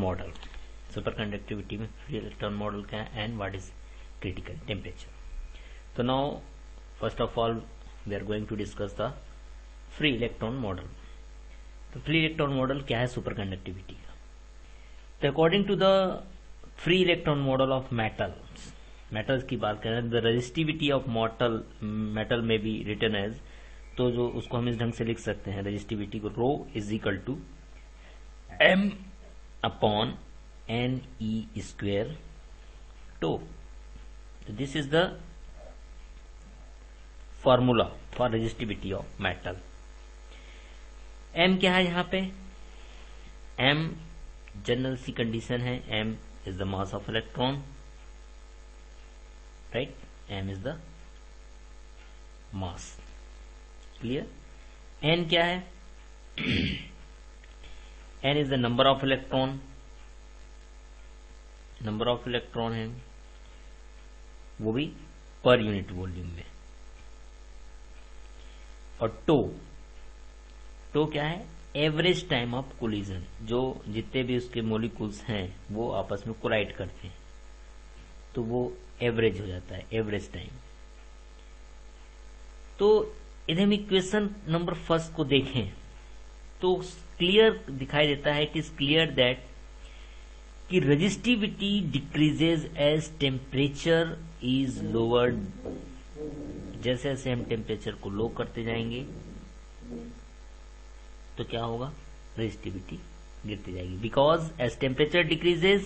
Model, superconductivity में free electron model क्या है and what is critical temperature. तो now first of all we are going to discuss the free electron model. तो free electron model क्या है superconductivity का. तो according to the free electron model of metals की बात करें, the resistivity of metal may be written as, तो जो उसको हम इस ढंग से लिख सकते हैं रेजिस्टिविटी को, rho is equal to m upon n e square tau. This is the formula for resistivity of metal. m क्या है यहाँ पे, m जनरल सी कंडीशन है, m is the mass of electron, right, m is the mass. Clear. n क्या है, n is the number of electron, number of electron है वो भी पर यूनिट वॉल्यूम में. और टो क्या है, एवरेज टाइम ऑफ कोलिजन, जो जितने भी उसके मॉलिक्यूल्स हैं वो आपस में कोलाइड करते हैं तो वो एवरेज हो जाता है, एवरेज टाइम. तो यदि हम इक्वेशन नंबर फर्स्ट को देखें तो क्लियर दिखाई देता है, इट इज क्लियर दैट कि resistivity decreases as temperature is lowered. जैसे जैसे हम टेम्परेचर को लो करते जाएंगे तो क्या होगा, रेजिस्टिविटी गिरती जाएगी. Because as temperature decreases,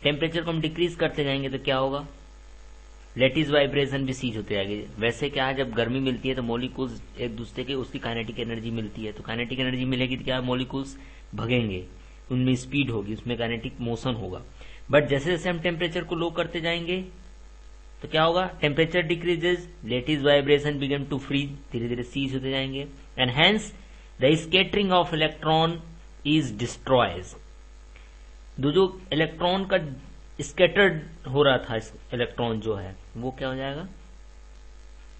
temperature को हम डिक्रीज करते जाएंगे तो क्या होगा, लेटिस वाइब्रेशन भी सीज होते जाएंगे. वैसे क्या है, जब गर्मी मिलती है तो मॉलिक्यूल्स एक दूसरे के उसकी काइनेटिक एनर्जी मिलती है, तो काइनेटिक एनर्जी मिलेगी तो क्या मॉलिक्यूल्स भगेंगे, उनमें स्पीड होगी, उसमें काइनेटिक मोशन होगा. बट जैसे जैसे हम टेम्परेचर को लो करते जाएंगे तो क्या होगा, temperature decreases, lattice vibration begin to freeze, धीरे धीरे सीज होते जाएंगे. And hence the scattering of electron is destroys. जो इलेक्ट्रॉन का स्कैटर्ड हो रहा था, इलेक्ट्रॉन जो है वो क्या हो जाएगा,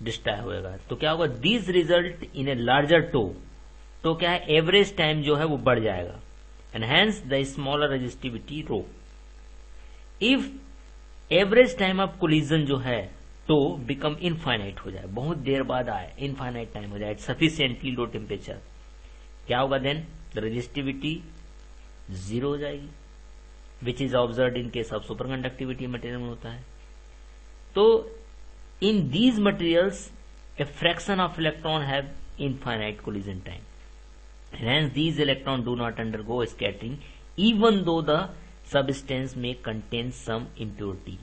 डिस्ट्रॉय होएगा. तो क्या होगा, this result in a larger tau क्या है, एवरेज टाइम जो है वो बढ़ जाएगा. And hence the smaller resistivity rho. If average time of collision जो है तो बिकम इनफाइनाइट हो जाए, बहुत देर बाद आए, इनफाइनाइट टाइम हो जाए, सफिशिएंटली लो टेम्परेचर, क्या होगा देन, द रेजिस्टिविटी जीरो हो जाएगी, which is observe in case of super conductivity material में होता है. तो in these materials a fraction of electron have infinite collision time. Hence these electrons do not undergo scattering even though the substance may contain some impurity.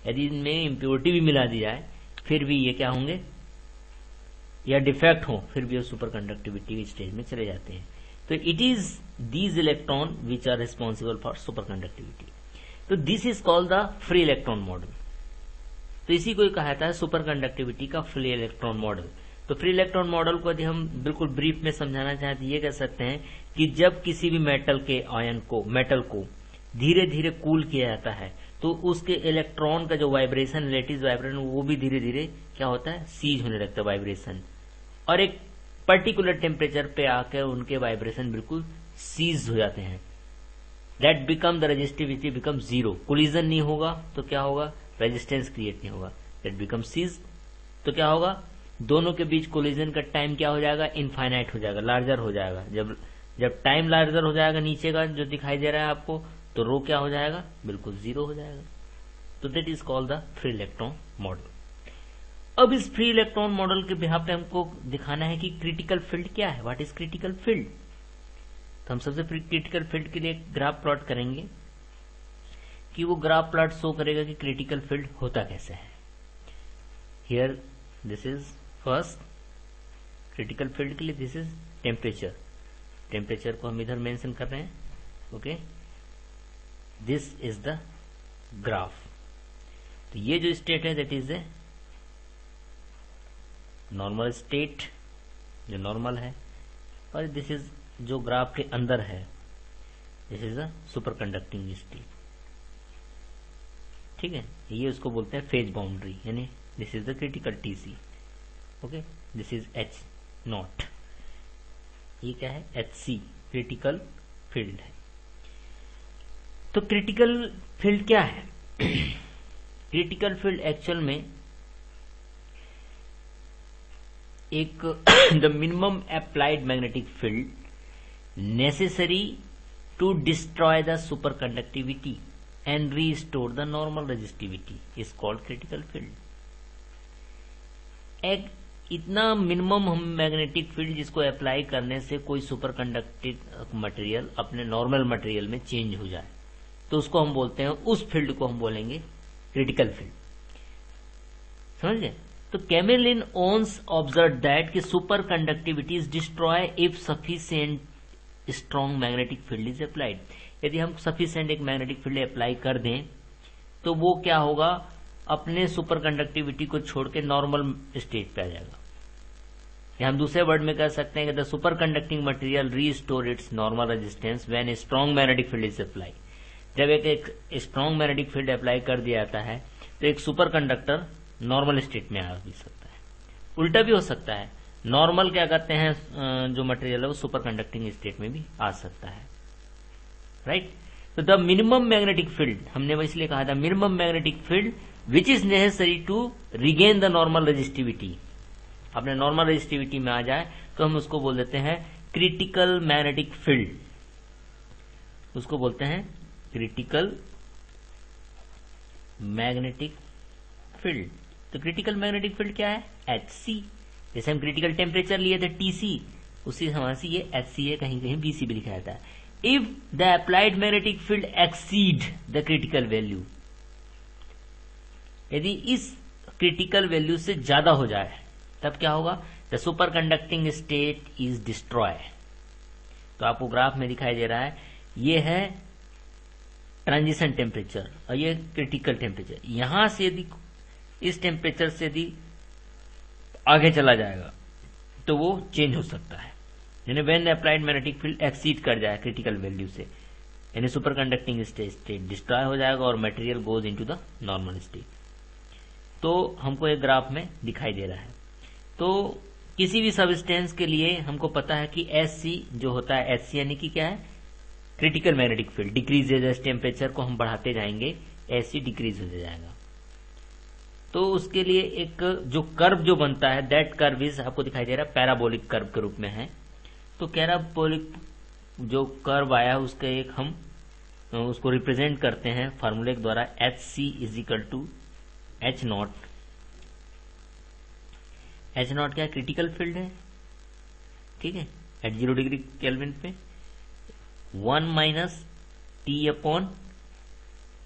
यदि इनमें impurity भी मिला दी जाए फिर भी ये क्या होंगे, या डिफेक्ट हो, फिर भी वो सुपर कंडक्टिविटी स्टेज में चले जाते हैं. तो it is these electron which are responsible for superconductivity. तो this is called the free electron model. तो इसी को कहा जाता है सुपर कंडक्टिविटी का फ्री इलेक्ट्रॉन मॉडल. तो फ्री इलेक्ट्रॉन मॉडल को यदि हम बिल्कुल ब्रीफ में समझाना चाहें तो ये कह सकते हैं कि जब किसी भी मेटल के आयन को, मेटल को धीरे धीरे कूल किया जाता है तो उसके इलेक्ट्रॉन का जो वाइब्रेशन, लेटिस वाइब्रेशन, वो भी धीरे धीरे क्या होता है, सीज होने लगता है वाइब्रेशन, और एक पर्टिकुलर टेम्परेचर पे आकर उनके वाइब्रेशन बिल्कुल सीज हो जाते हैं. That become the resistivity become zero. Collision नहीं होगा तो क्या होगा, रेजिस्टेंस क्रिएट नहीं होगा, दैट बिकम सीज. तो क्या होगा, दोनों के बीच कोलिजन का टाइम क्या हो जाएगा, इनफाइनाइट हो जाएगा, लार्जर हो जाएगा. जब टाइम लार्जर हो जाएगा नीचे का जो दिखाई दे रहा है आपको, तो रो क्या हो जाएगा, बिल्कुल जीरो हो जाएगा. तो that is called the free electron model. अब इस फ्री इलेक्ट्रॉन मॉडल के बिहाफ पे हमको दिखाना है कि क्रिटिकल फील्ड क्या है, व्हाट इज क्रिटिकल फील्ड. तो हम सबसे क्रिटिकल फील्ड के लिए एक ग्राफ प्लॉट करेंगे कि वो ग्राफ प्लॉट शो करेगा कि क्रिटिकल फील्ड होता कैसे है. Here this is first critical field के लिए, दिस इज टेम्परेचर. टेम्परेचर को हम इधर मेंशन कर रहे हैं. Okay, this is the graph. तो ये जो स्टेट है that is a normal state, जो नॉर्मल है, और दिस इज जो ग्राफ के अंदर है, this is a super conducting state. ठीक है, ये उसको बोलते हैं फेज बाउंड्री, यानी this is the critical TC. Okay, this is H not, ये क्या है, एच सी, क्रिटिकल फील्ड है. तो क्रिटिकल फील्ड क्या है? क्रिटिकल फील्ड एक्चुअल में एक the minimum applied magnetic field necessary to destroy the superconductivity and restore the normal resistivity is called critical field. एक इतना मिनिमम हम मैग्नेटिक फील्ड जिसको अप्लाई करने से कोई सुपर कंडक्टिव मटेरियल अपने नॉर्मल मटेरियल में चेंज हो जाए, तो उसको हम बोलते हैं, उस फील्ड को हम बोलेंगे क्रिटिकल फील्ड। समझ गए? तो कैमेलिन ओन्स ऑब्जर्व दैट कि super conductivity is destroy if sufficient strong magnetic field is applied. यदि हम सफिशिएंट एक मैग्नेटिक फील्ड अप्लाई कर दें तो वो क्या होगा, अपने सुपर कंडक्टिविटी को छोड़ के नॉर्मल स्टेट पे आ जाएगा। या हम दूसरे वर्ड में कह सकते हैं कि the super conducting material restore it's normal resistance when a strong magnetic field is apply. जब एक स्ट्रॉन्ग मैग्नेटिक फील्ड अप्लाई कर दिया जाता है तो एक सुपर कंडक्टर नॉर्मल स्टेट में आ भी सकता है, उल्टा भी हो सकता है। नॉर्मल क्या कहते हैं जो मटेरियल है वो सुपर कंडक्टिंग स्टेट में भी आ सकता है, राइट। तो द मिनिमम मैग्नेटिक फील्ड, हमने वो इसलिए कहा था minimum magnetic field which is necessary to regain the normal resistivity, अपने नॉर्मल रेजिस्टिविटी में आ जाए तो हम उसको बोल देते हैं क्रिटिकल मैग्नेटिक फील्ड, उसको बोलते हैं क्रिटिकल मैग्नेटिक फील्ड। तो क्रिटिकल मैग्नेटिक फील्ड क्या है? HC। जैसे हम क्रिटिकल टेम्परेचर लिए थे TC, उसी समान से ये HC है, कहीं कहीं BC भी लिखा जाता है। If the applied magnetic field exceed the critical value, यदि इस क्रिटिकल वैल्यू से ज्यादा हो जाए तब क्या होगा? The super conducting state is destroy. तो आपको ग्राफ में दिखाई दे रहा है, ये है ट्रांजिशन टेम्परेचर और ये क्रिटिकल टेम्परेचर। यहां से यदि इस टेम्परेचर से यदि आगे चला जाएगा तो वो चेंज हो सकता है, यानी when applied magnetic field exceed कर जाए क्रिटिकल वैल्यू से, यानी सुपर कंडक्टिंग स्टेट डिस्ट्रॉय हो जाएगा और material goes into the normal state. तो हमको एक ग्राफ में दिखाई दे रहा है। तो किसी भी सबस्टेंस के लिए हमको पता है कि SC जो होता है, SC यानी कि क्या है? Critical magnetic field decreases as temperature को हम बढ़ाते जाएंगे, SC डिक्रीज हो जाएगा। तो उसके लिए एक जो कर्व जो बनता है, दैट कर्व इज, आपको दिखाई दे रहा है पैराबोलिक कर्व के रूप में है। तो पैराबोलिक जो कर्व आया है उसका एक हम उसको रिप्रेजेंट करते हैं फार्मूले के द्वारा, HC is equal to H0। H0 क्या है? क्रिटिकल फील्ड है, ठीक है, एट 0 डिग्री केल्विन पे 1 minus T upon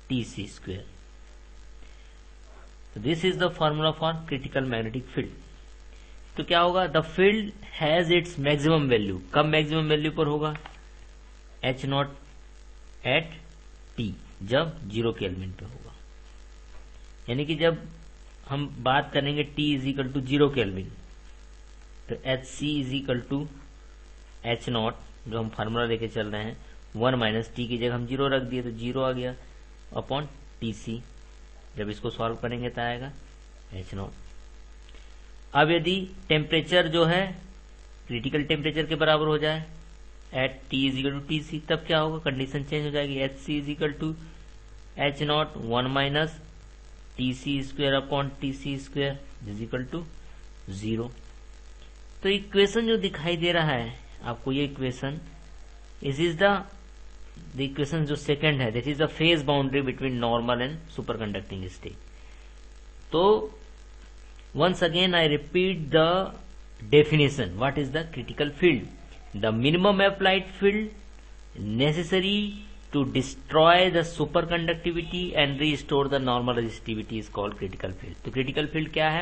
TC square. This is the formula for critical magnetic field. तो क्या होगा? The field has its maximum value, कब मैक्सिमम वैल्यू पर होगा? H0 एट T, जब 0 केल्विन पे होगा। यानी कि जब हम बात करेंगे T is equal to 0 kelvin, तो HC is equal to H0 जो हम फार्मूला लेके चल रहे हैं, 1 माइनस T की जगह हम 0 रख दिए तो 0 आ गया, अपॉन TC। जब इसको सॉल्व करेंगे तो आएगा H0। अब यदि टेम्परेचर जो है क्रिटिकल टेम्परेचर के बराबर हो जाए at T is equal to TC, तब क्या होगा? कंडीशन चेंज हो जाएगी, HC is equal to H0 1 minus TC square upon TC square is equal to 0। तो इक्वेशन जो दिखाई दे रहा है आपको, ये इक्वेशन इज द इक्वेशन जो सेकंड है, that is the phase boundary between normal and super conducting state. तो once again I repeat the definition. What is the critical field? The minimum applied field necessary to destroy the superconductivity and restore the normal resistivity is called critical field. तो critical field क्या है?